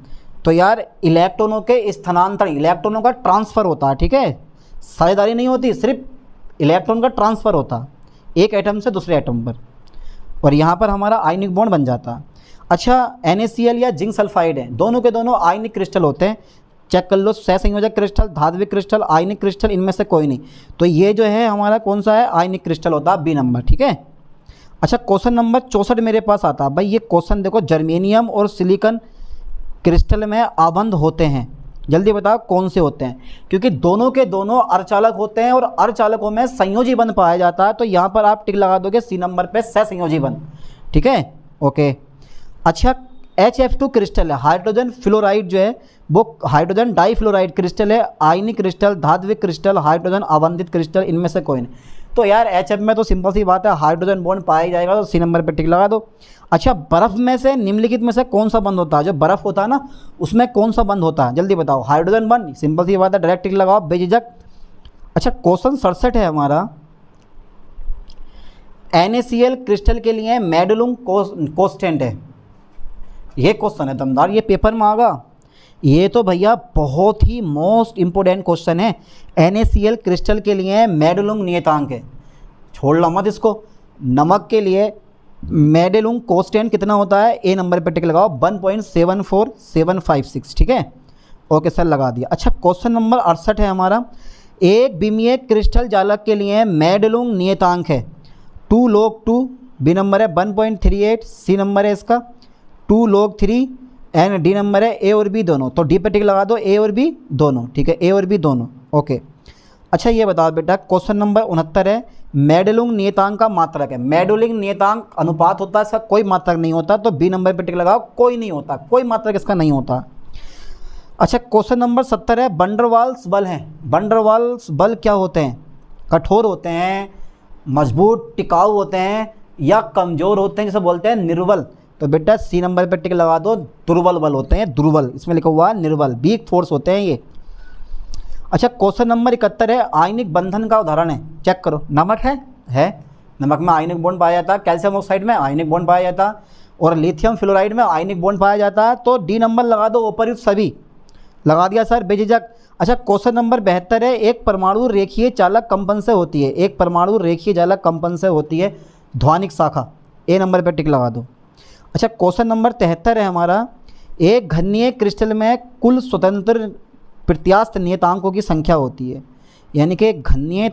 तो यार इलेक्ट्रॉनों के स्थानांतर, इलेक्ट्रॉनों का ट्रांसफ़र होता है, ठीक है, साझेदारी नहीं होती, सिर्फ इलेक्ट्रॉन का ट्रांसफ़र होता है एक एटम से दूसरे एटम पर, और यहाँ पर हमारा आयनिक बॉन्ड बन जाता है। अच्छा, NaCl या जिंक सल्फाइड है, दोनों के दोनों आयनिक क्रिस्टल होते हैं, चेक कर लो, सहसंयोजक क्रिस्टल, धात्विक क्रिस्टल, आयनिक क्रिस्टल, इनमें से कोई नहीं। तो ये जो है हमारा कौन सा है, आयनिक क्रिस्टल होता है, बी नंबर, ठीक है। अच्छा, क्वेश्चन नंबर 64 मेरे पास आता है भाई, ये क्वेश्चन देखो, जर्मेनियम और सिलिकॉन क्रिस्टल में आबंध होते हैं, जल्दी बताओ कौन से होते हैं, क्योंकि दोनों के दोनों अर्धचालक होते हैं और अर्धचालकों में संयोजी बंध पाया जाता है। तो यहाँ पर आप टिक लगा दोगे सी नंबर पे, सहसंयोजी बंध, ठीक है, ओके। अच्छा, HF2 क्रिस्टल है, हाइड्रोजन फ्लोराइड जो है वो हाइड्रोजन डाईफ्लोराइड क्रिस्टल है, आयनिक क्रिस्टल, धात्विक क्रिस्टल, हाइड्रोजन अबंधित क्रिस्टल, इनमें से कोई नहीं। तो यार HF में तो सिंपल सी बात है, हाइड्रोजन बॉन्ड पाया जाएगा, तो सी नंबर पर टिक लगा दो। अच्छा, बर्फ़ में से निम्नलिखित में से कौन सा बंध होता है? जो बर्फ़ होता है ना, उसमें कौन सा बंध होता है, जल्दी बताओ। हाइड्रोजन बंध, सिंपल सी बात है, डायरेक्ट टिक लगाओ बेझिझक। अच्छा, क्वेश्चन 67 है हमारा, NaCl क्रिस्टल के लिए मेडलुंग कांस्टेंट है। ये क्वेश्चन है दमदार, ये पेपर में आगा, ये तो भैया बहुत ही मोस्ट इंपोर्टेंट क्वेश्चन है। NaCl क्रिस्टल के लिए मेडलुंग नियतांक है, छोड़ लो मत इसको। नमक के लिए मेडलुंग कांस्टेंट कितना होता है, ए नंबर पर टिक लगाओ, 1.74756, ठीक है, ओके सर, लगा दिया। अच्छा, क्वेश्चन नंबर 68 है हमारा, एक विमीय क्रिस्टल जालक के लिए मेडलुंग नियतांक है 2 log 2, बी नंबर है 1.38, सी नंबर है इसका 2 log 3, एंड डी नंबर है ए और बी दोनों। तो डी पे टिक लगा दो, ए और बी दोनों, ठीक है, ए और बी दोनों, ओके। अच्छा, ये बताओ बेटा, क्वेश्चन नंबर 69 है, मेडलुंग नियतांक का मात्रक है। मेडलुंग नियतांक अनुपात होता है, इसका कोई मात्रक नहीं होता, तो बी नंबर पे टिक लगाओ, कोई नहीं होता, कोई मात्रक इसका नहीं होता। अच्छा, क्वेश्चन नंबर 70 है, वंडरवाल्स बल हैं। वंडरवाल्स बल क्या होते हैं? कठोर होते हैं, मजबूत टिकाऊ होते हैं, या कमज़ोर होते हैं, जिसे बोलते हैं निर्बल। तो बेटा सी नंबर पर टिक लगा दो, दुर्बल बल होते हैं, दुर्बल, इसमें लिखा हुआ है निर्बल, वीक फोर्स होते हैं ये। अच्छा, क्वेश्चन नंबर 71 है, आयनिक बंधन का उदाहरण है, चेक करो। नमक है, नमक में आयनिक बॉन्ड पाया जाता है, कैल्शियम ऑक्साइड में आयनिक बॉन्ड पाया जाता है, और लिथियम फ्लोराइड में आयनिक बॉन्ड पाया जाता है। तो डी नंबर लगा दो, उपर्युक्त सभी, लगा दिया सर बेझिझक। अच्छा, क्वेश्चन नंबर 72 है, एक परमाणु रेखीय चालक कंपन से होती है, एक परमाणु रेखीय चालक कंपन से होती है, ध्वनिक शाखा, ए नंबर पे टिक लगा दो। अच्छा क्वेश्चन नंबर 73 है हमारा, एक घनीय क्रिस्टल में कुल स्वतंत्र प्रत्यास्थ नियतांकों की संख्या होती है। यानी कि एक घनीय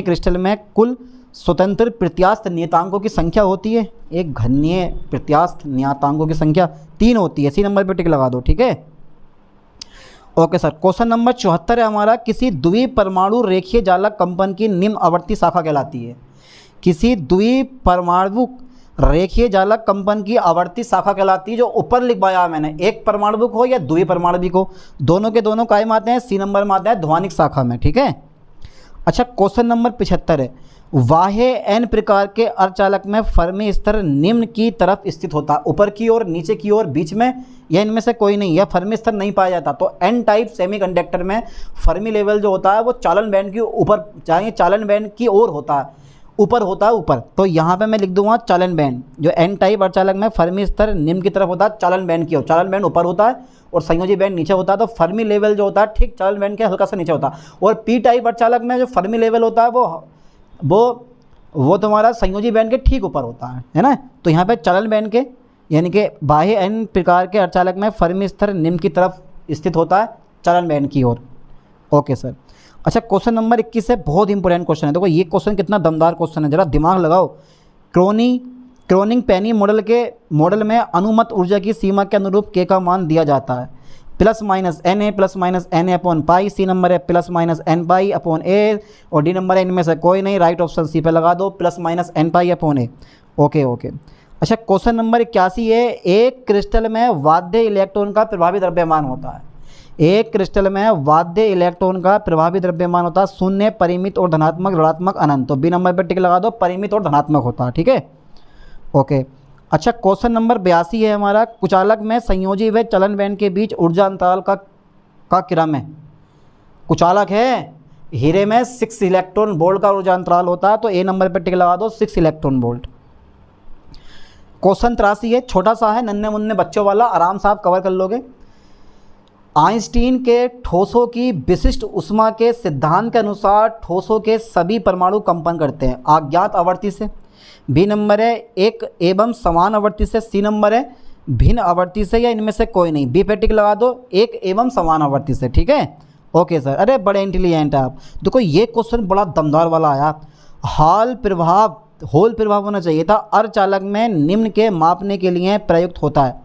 क्रिस्टल में कुल स्वतंत्र प्रत्यास्थ नियतांकों की संख्या होती है। एक घनीय प्रत्यास्थ नियतांकों की संख्या 3 होती है, सी नंबर पे टिक लगा दो। ठीक है, ओके सर। क्वेश्चन नंबर 74 है हमारा, किसी द्विपरमाणु रेखीय जालक कंपन की निम्न आवर्ती शाखा कहलाती है। किसी द्विपरमाणु रेखीय जालक कंपन की आवर्ती शाखा कहलाती है, जो ऊपर लिखवाया मैंने, एक परमाणुक हो या द्विपरमाणुक हो, दोनों के दोनों काय में आते हैं, सी नंबर में आते हैं ध्वनिक शाखा में। ठीक है। अच्छा क्वेश्चन नंबर 75 है, बाह्य एन प्रकार के अर्धचालक में फर्मी स्तर निम्न की तरफ स्थित होता है, ऊपर की ओर, नीचे की ओर, बीच में, या इनमें से कोई नहीं, या फर्मी स्तर नहीं पाया जाता। तो एन टाइप सेमीकंडक्टर में फर्मी लेवल जो होता है वो चालन बैंड के ऊपर, चाहे चालन बैंड की ओर होता है, ऊपर होता है, ऊपर। तो यहाँ पे मैं लिख दूंगा चालन बैंड, जो एन टाइप अर्धचालक में फर्मी स्तर निम्न की तरफ होता है, चालन बैंड की ओर। चालन बैंड ऊपर होता है और संयोजी बैंड नीचे होता है, तो फर्मी लेवल जो होता है ठीक चालन बैंड के हल्का सा नीचे होता है। और पी टाइप अर्धचालक में जो फर्मी लेवल होता है वो तुम्हारा संयोजी बैंड के ठीक ऊपर होता है ना। तो यहाँ पे चालन बैंड के, यानी कि बाह्य एन प्रकार के अर्धचालक में फर्मी स्तर निम्न की तरफ स्थित होता है, चालन बैंड की ओर। Okay sir. अच्छा क्वेश्चन नंबर 21 है, बहुत इंपॉर्टेंट क्वेश्चन है। देखो ये क्वेश्चन कितना दमदार क्वेश्चन है, जरा दिमाग लगाओ। क्रोनिंग पेनी मॉडल में अनुमत ऊर्जा की सीमा के अनुरूप के का मान दिया जाता है +-Na upon pi, C number है +-n पाई अपॉन ए, और डी नंबर है इनमें से कोई नहीं, राइट ऑप्शन सी पे लगा दो, +-n पाई अपॉन ए। ओके। अच्छा क्वेश्चन नंबर 81 है, एक क्रिस्टल में वाद्य इलेक्ट्रॉन का प्रभावी द्रव्यमान होता है। एक क्रिस्टल में वाद्य इलेक्ट्रॉन का प्रभावी द्रव्यमान होता है 0, परिमित और धनात्मक, ऋणात्मक, अनंत। तो बी नंबर पर टिक लगा दो, परिमित और धनात्मक होता है। ठीक है, ओके। अच्छा क्वेश्चन नंबर 82 है हमारा, कुचालक में संयोजी व चलन बैंड के बीच ऊर्जा अंतराल का क्रम है। कुचालक है, हीरे में 6 इलेक्ट्रॉन वोल्ट का ऊर्जा अंतराल होता है, तो ए नंबर पर टिक लगा दो, 6 इलेक्ट्रॉन वोल्ट। क्वेश्चन 83 है, छोटा सा है, नन्हे मुन्ने बच्चों वाला, आराम से आप कवर कर लोगे। आइंस्टीन के ठोसों की विशिष्ट ऊष्मा के सिद्धांत के अनुसार ठोसों के सभी परमाणु कंपन करते हैं अज्ञात आवर्ती से। बी नंबर है एक एवं समान आवर्ती से, सी नंबर है भिन्न आवर्ती से, या इनमें से कोई नहीं, बी पे टिक लगा दो, एक एवं समान आवर्ती से। ठीक है, ओके सर। अरे बड़े इंटेलिजेंट है आप। देखो ये क्वेश्चन बड़ा दमदार वाला आया। होल प्रभाव होना चाहिए था, अर्धचालक में निम्न के मापने के लिए प्रयुक्त होता है।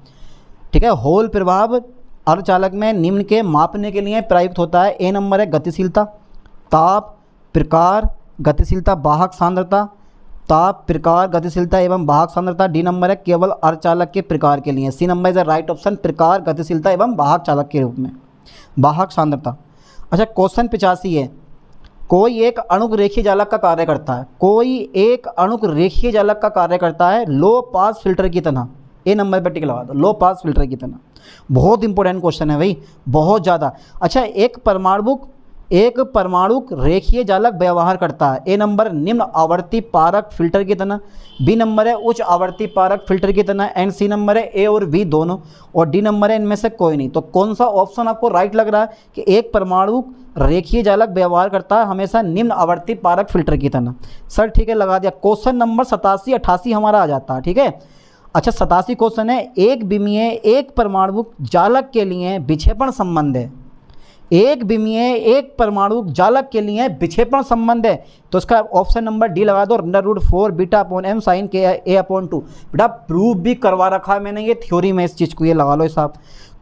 ठीक है, होल प्रभाव अर्धचालक में निम्न के मापने के लिए प्रयुक्त होता है। ए नंबर है गतिशीलता, ताप, प्रकार, गतिशीलता, वाहक सांद्रता, ताप, प्रकार, गतिशीलता एवं वाहक सांद्रता। डी नंबर है केवल अर्धचालक के प्रकार के लिए, C number is the right option, प्रकार, गतिशीलता एवं वाहक चालक के रूप में, वाहक सांद्रता। अच्छा क्वेश्चन 85 है, कोई एक अणुक रेखीय जालक का कार्य करता है। कोई एक अणुक रेखीय जालक का कार्य करता है लो पास फिल्टर की तरह। ए नंबर पर टिक लगा दो, लो पास फिल्टर की तरह। बहुत इंपॉर्टेंट क्वेश्चन है भाई, बहुत ज़्यादा। अच्छा एक परमाणुक रेखीय जालक व्यवहार करता है। ए नंबर निम्न आवर्ती पारक फिल्टर की तरह, बी नंबर है उच्च आवर्ती पारक फिल्टर की तरह, एंड सी नंबर है ए और बी दोनों, और डी नंबर है इनमें से कोई नहीं। तो कौन सा ऑप्शन आपको राइट लग रहा है कि एक परमाणुक रेखीय जालक व्यवहार करता है हमेशा निम्न आवर्ती पारक फिल्टर की तरह? सर ठीक है, लगा दिया। क्वेश्चन नंबर 87 88 हमारा आ जाता है। ठीक है, अच्छा 87 क्वेश्चन है, एक विमीय एक परमाणुक जालक के लिए विक्षेपण संबंध है। एक विमीय एक परमाणुक जालक के लिए विक्षेपण संबंध है, तो इसका ऑप्शन नंबर डी लगा दो, √4 बीटा अपॉन m साइन के a अपॉन 2। बेटा प्रूव भी करवा रखा है मैंने ये थ्योरी में, इस चीज़ को ये लगा लो साहब।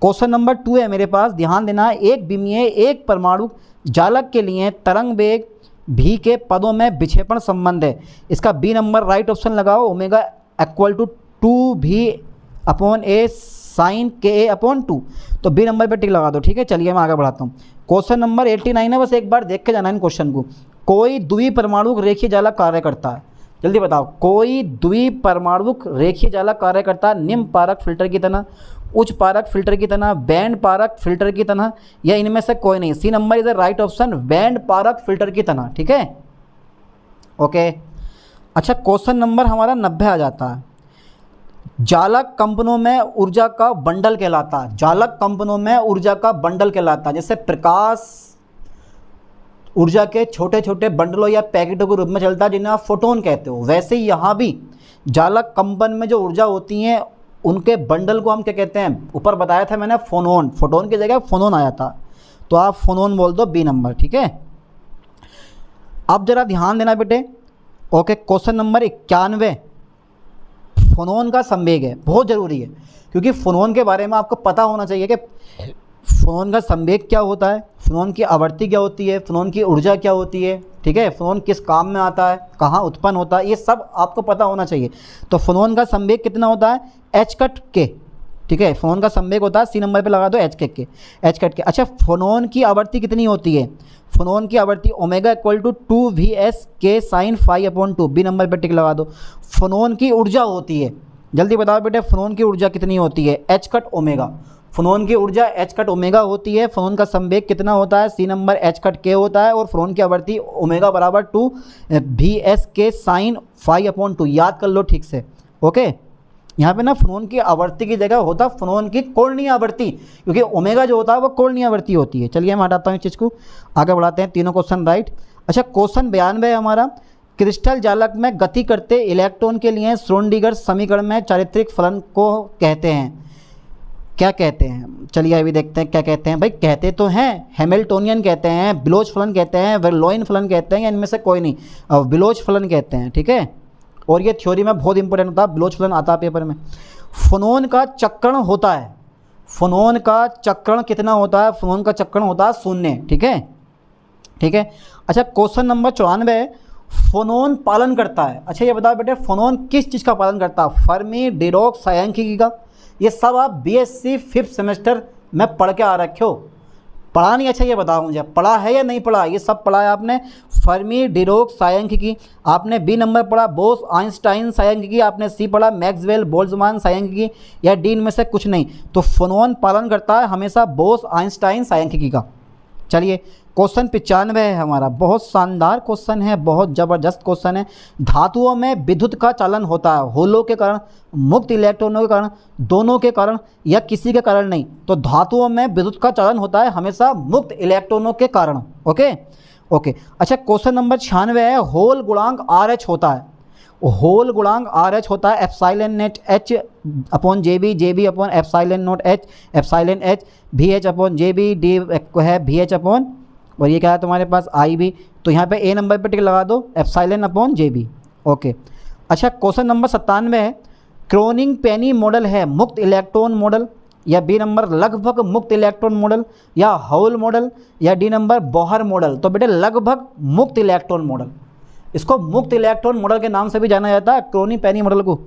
क्वेश्चन नंबर 2 है मेरे पास, ध्यान देना। एक विमीय एक परमाणुक जालक के लिए तरंग वेग v के पदों में विक्षेपण संबंध है। इसका बी नंबर राइट ऑप्शन लगाओ, omega equal to 2v upon a sine के a अपॉन 2। तो बी नंबर पे टिक लगा दो। ठीक है, चलिए मैं आगे बढ़ाता हूँ। क्वेश्चन नंबर 89 है, बस एक बार देख के जाना इन क्वेश्चन को। कोई द्विपरमाणुक रेखीय जालक कार्य करता है, जल्दी बताओ। कोई द्विपरमाणुक रेखीय जालक कार्य करता है निम्न पारक फिल्टर की तरह, उच्च पारक फिल्टर की तरह, बैंड पारक फिल्टर की तरह, या इनमें से कोई नहीं। C number is the right option, band पारक फिल्टर की तरह। ठीक है, ओके। अच्छा क्वेश्चन नंबर हमारा 90 आ जाता है, जालक कंपनों में ऊर्जा का बंडल कहलाता है। जालक कंपनों में ऊर्जा का बंडल कहलाता है। जैसे प्रकाश ऊर्जा के छोटे छोटे बंडलों या पैकेटों के रूप में चलता है जिन्हें आप फोटोन कहते हो। वैसे ही यहाँ भी जालक कंपन में जो ऊर्जा होती है उनके बंडल को हम क्या कहते हैं, ऊपर बताया था मैंने फोनोन, फोटोन की जगह फोनोन आया था, तो आप फोनोन बोल दो बी नंबर, ठीक है। अब जरा ध्यान देना बेटे, ओके। क्वेश्चन नंबर 91 फोनोन का संवेग है, बहुत ज़रूरी है क्योंकि फोनोन के बारे में आपको पता होना चाहिए कि फोनोन का संवेग क्या होता है, फोनोन की आवृत्ति क्या होती है, फोनोन की ऊर्जा क्या होती है, ठीक है, फोनोन किस काम में आता है, कहाँ उत्पन्न होता है, ये सब आपको पता होना चाहिए। तो फोनोन का संवेग कितना होता है, एच कट के, ठीक है, फोनोन का संवेग होता है, सी नंबर पे लगा दो एच कट के। अच्छा, फोनोन की आवृत्ति कितनी होती है, फोनोन की आवृत्ति ओमेगा इक्वल टू 2vs के sine phi upon 2, B number पे टिक लगा दो। फोनोन की ऊर्जा होती है, जल्दी बताओ बेटे, फोनोन की ऊर्जा कितनी होती है, एच कट ओमेगा, फोनोन की ऊर्जा एच कट ओमेगा होती है। फोनोन का संवेग कितना होता है, सी नंबर एच कट के होता है, और फोनोन की आवृत्ति ओमेगा बराबर 2vs के साइन फाई अपॉन 2, याद कर लो ठीक से, ओके। यहाँ पे ना फोनोन की आवृत्ति की जगह होता है फोनोन की कोणीय आवृत्ति, क्योंकि ओमेगा जो होता है वो कोणीय आवृत्ति होती है। चलिए मैं हटाता हूँ इस चीज़ को, आगे बढ़ाते हैं, तीनों क्वेश्चन राइट। अच्छा, क्वेश्चन 92 है हमारा, क्रिस्टल जालक में गति करते इलेक्ट्रॉन के लिए श्रोडिंगर समीकरण में चारित्रिक फलन को कहते हैं, क्या कहते हैं, चलिए अभी देखते हैं क्या कहते हैं। भाई कहते तो हैं हैमिल्टोनियन कहते हैं, बिलोच फलन कहते हैं, वर्लोइन फलन कहते हैं, या इनमें से कोई नहीं, अब बिलोच फलन कहते हैं, ठीक है। और ये थ्योरी में बहुत इंपॉर्टेंट होता है, बिलोच फलन आता है पेपर में। फोनोन का चक्रण होता है, फोनोन का चक्रण कितना होता है, फोनोन का चक्रण होता है 0, ठीक है, ठीक है। अच्छा, क्वेश्चन नंबर 94, फोनोन पालन करता है। अच्छा ये बताओ बेटे, फोनोन किस चीज़ का पालन करता है, फर्मी डिरोक सांख्यिकी का, ये सब आप बीएससी 5th सेमेस्टर में पढ़ के आ रखे हो, पढ़ा नहीं, अच्छा ये बताओ मुझे, पढ़ा है या नहीं पढ़ा, ये सब पढ़ा है आपने। फर्मी डिरोक सांख्यिकी आपने बी नंबर पढ़ा, बोस आइंस्टाइन सांख्यिकी आपने सी पढ़ा, मैक्सवेल बोल्ट्जमान सांख्यिकी, या डी इनमें से कुछ नहीं। तो फोनोन पालन करता है हमेशा बोस आइंस्टाइन सांख्यिकी का। चलिए क्वेश्चन 95 है हमारा, बहुत शानदार क्वेश्चन है, बहुत ज़बरदस्त क्वेश्चन है। धातुओं में विद्युत का चालन होता है होलों के कारण, मुक्त इलेक्ट्रॉनों के कारण, दोनों के कारण, या किसी के कारण नहीं। तो धातुओं में विद्युत का चालन होता है हमेशा मुक्त इलेक्ट्रॉनों के कारण, ओके ओके। अच्छा, क्वेश्चन नंबर 96 है, होल गुणांक RH होता है, होल गुणांक RH होता है epsilon net H upon JB upon epsilon note H, epsilon H VH upon JB, D है VH अपॉन, और ये क्या है तुम्हारे पास IB। तो यहाँ पे ए नंबर पे टिक लगा दो, एप्सिलॉन अपॉन JB, ओके। अच्छा, क्वेश्चन नंबर 97 है, क्रोनिंग पेनी मॉडल है मुक्त इलेक्ट्रॉन मॉडल, या बी नंबर लगभग मुक्त इलेक्ट्रॉन मॉडल, या होल मॉडल, या डी नंबर बोहर मॉडल। तो बेटे लगभग मुक्त इलेक्ट्रॉन मॉडल, इसको मुक्त इलेक्ट्रॉन मॉडल के नाम से भी जाना जाता है, क्रोनी पेनी मॉडल को,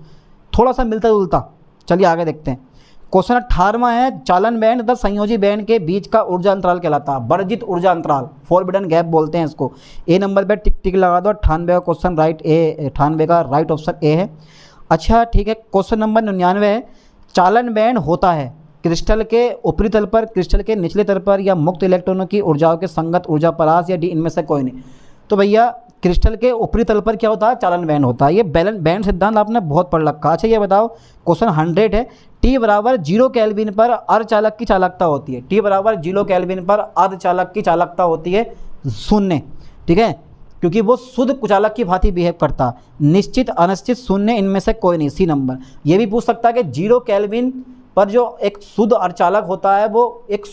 थोड़ा सा मिलता जुलता। चलिए आगे देखते हैं। क्वेश्चन 18वां है, चालन बैंड तथा संयोजी बैंड के बीच का ऊर्जा अंतराल कहलाता है वर्जित ऊर्जा अंतराल, फॉरबिडन गैप बोलते हैं इसको। ए नंबर पे टिक टिक लगा दो, 98 का क्वेश्चन राइट, ए 98 का राइट ऑप्शन ए है। अच्छा ठीक है, क्वेश्चन नंबर 99 है, चालन बैंड होता है क्रिस्टल के ऊपरी तल पर, क्रिस्टल के निचले तल पर, या मुक्त इलेक्ट्रॉनों की ऊर्जाओं के संगत ऊर्जा परास, या डी इनमें से कोई नहीं। तो भैया क्रिस्टल के ऊपरी तल पर क्या होता है, चालन बैंड होता है। ये बैंड सिद्धांत आपने बहुत पढ़ रखा। अच्छा ये बताओ, क्वेश्चन 100 है, T बराबर 0 केल्विन पर अर्धचालक की चालकता होती है, T बराबर 0 केल्विन पर अर्धचालक की चालकता होती है 0, ठीक है, क्योंकि वो शुद्ध कुचालक की भांति बिहेव करता। निश्चित अनिश्चित शून्य इनमें से कोई नहीं, सी नंबर। ये भी पूछ सकता है कि 0 केल्विन पर जो एक शुद्ध अर्धचालक होता है वो एक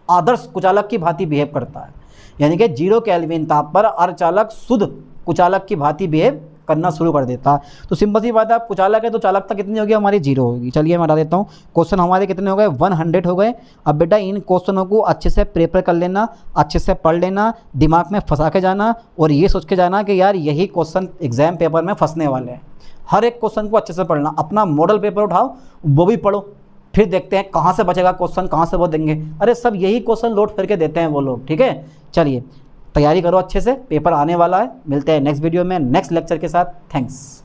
आदर्श कुचालक की भांति बिहेव करता है, यानी कि 0 केल्विन ताप पर अर्धचालक शुद्ध कुचालक की भांति बिहेव करना शुरू कर देता है। तो सिंपल सी बात है, आप कुचालक है तो चालकता कितनी होगी हमारी, 0 होगी। चलिए मैं हटा देता हूँ, क्वेश्चन हमारे कितने हो गए, 100 हो गए। अब बेटा इन क्वेश्चनों को अच्छे से प्रिपेयर कर लेना, अच्छे से पढ़ लेना, दिमाग में फंसा के जाना, और ये सोच के जाना कि यार यही क्वेश्चन एग्जाम पेपर में फंसने वाले हैं। हर एक क्वेश्चन को अच्छे से पढ़ना, अपना मॉडल पेपर उठाओ वो भी पढ़ो, फिर देखते हैं कहाँ से बचेगा क्वेश्चन, कहाँ से वो देंगे। अरे सब यही क्वेश्चन लोड करके देते हैं वो लोग, ठीक है। चलिए तैयारी करो अच्छे से, पेपर आने वाला है। मिलते हैं नेक्स्ट वीडियो में नेक्स्ट लेक्चर के साथ। थैंक्स।